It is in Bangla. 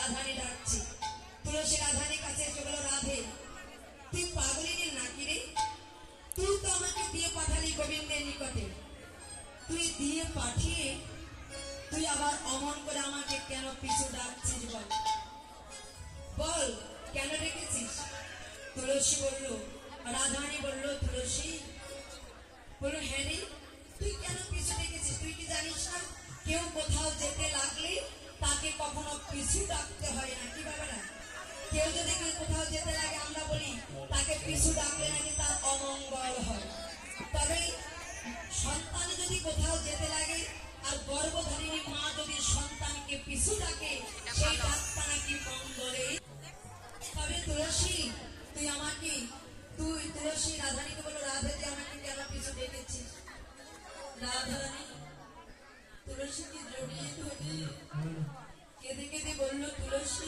রাধানি ডাকছে। তুলসী রাধানির কাছে এসে বলল, রাধে তুই পাগলিনী নাকি রে? তুই তো আমাকে দিয়ে পাঠালি গোবিন্দের নিকটে, তুই দিয়ে পাঠিয়ে তুই আবার অমন করে আমাকে কেন পিছু ডাকছিস? বল বল কেন রেখেছিস? তুলসী বলল, রাধারানী বলল, তুলসী বলল, হ্যাঁ রে তুই কেন পিছু রেখেছিস? তুই কি জানিস না কেউ কোথাও যেতে লাগলে তাকে কখনো পিছু ডাকতে হয় না? কি বাবারা, কেউ যদি কোথাও যেতে লাগে আমরা বলি তাকে পিছু ডাকলে নাকি তার অমঙ্গল হয়। তবে সন্তান যদি কোথাও যেতে লাগে আর গর্ভধারিণী মা যদি সন্তানকে পিছু ডাকে সেই ডাকটা নাকি মঙ্গলে। তবে তুলসী তুই আমাকে, তুই তুলসী রাধারানীকে বলো, রাধে তুই আমাকে কেন পিছু ডেকেছিস? রাধারানী তুলসীকে জড়িয়ে ধরে কেঁদে কেঁদে বলল, তুলসী